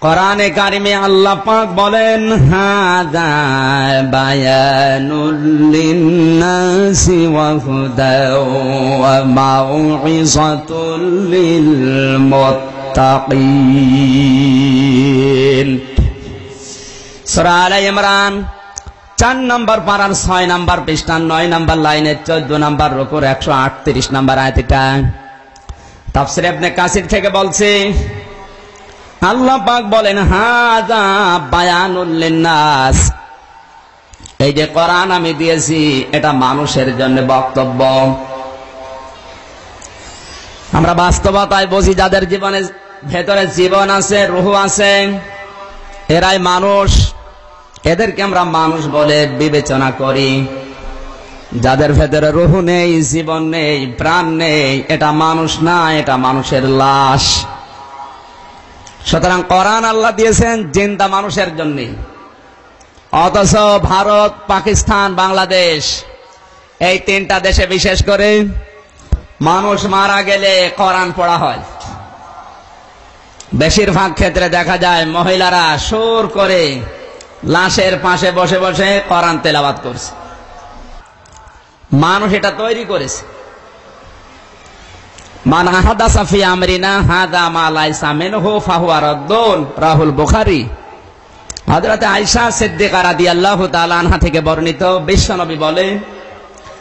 কোরআনে কারিমে আল্লাহ পাক বলেন হাযা বায়ানুল লিন্নাসি ওয়া হুদাও ওয়া মাউইযাতুল লিল মুত্তাকিন। সূরা আলে ইমরান ৪ নম্বর পারার ৬ নম্বর পৃষ্ঠা ৯ নম্বর লাইনের ১৪ নম্বর রুকুর ১৩৮ নম্বর আয়াত। এটা তাফসীর ইবনে কাসির থেকে বলছে, আল্লাহ পাক বলেন হাযা বায়ানুল লিন্নাস, এই যে কোরআন আমি দিয়েছি এটা মানুষের জন্য বক্তব্য। আমরা বাস্তবতায় বুঝি যাদের জীবনে ভেতরে জীবন আছে, রূহ আছে, এরাই মানুষ, এদেরকে আমরা মানুষ বলে বিবেচনা করি। যাদের ভেতরে রূহ নেই, জীবন নেই, প্রাণ নেই, এটা মানুষ না, এটা মানুষের লাশ। সুতরাং কোরআন আল্লাহ দিয়েছেন জিন্দা মানুষের জন্য। অথচ ভারত, পাকিস্তান, বাংলাদেশ এই ৩টা দেশে বিশেষ করে মানুষ মারা গেলে কোরআন পড়া হয়। বেশিরভাগ ক্ষেত্রে দেখা যায় মহিলারা সুর করে লাশের পাশে বসে বসে কোরআন তেলাওয়াত করছে। মানুষ এটা তৈরি করেছে। মান আহাদাসা ফি আমরিনা হাযা মা লাইসা মিনহু ফাহুয়া রাদ্দুন, রাহুল বুখারী। হযরত আয়েশা সিদ্দিকা রাদিয়াল্লাহু তাআলা আনহা থেকে বর্ণিত, বিশ্বনবী বলে,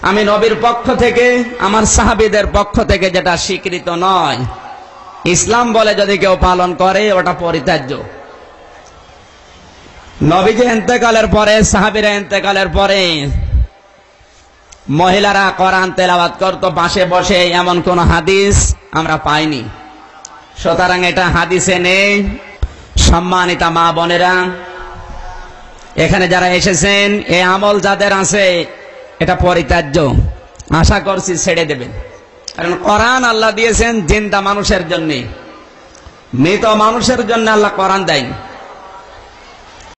আমি নবীর পক্ষ থেকে, আমার সাহাবীদের পক্ষ থেকে যেটা স্বীকৃত নয়, ইসলাম বলে যদি কেউ পালন করে ওটা পরিত্যাজ্য। নবীজি ইন্তেকালের পরে, সাহাবীরা ইন্তেকালের পরে মহিলারা কোরআন তেলাওয়াত করত পাশে বসে, এমন কোন হাদিস আমরা পাইনি। সুতরাং এটা হাদিসে নেই। সম্মানিতা মা বোনেরা, এখানে যারা এসেছেন, এই আমল যাদের আছে এটা পরিত্যাজ্য। আশা করছি ছেড়ে দেবেন, কারণ কোরআন আল্লাহ দিয়েছেন জিন্দা মানুষের জন্য, মৃত মানুষের জন্য আল্লাহ কোরআন দেয়নি।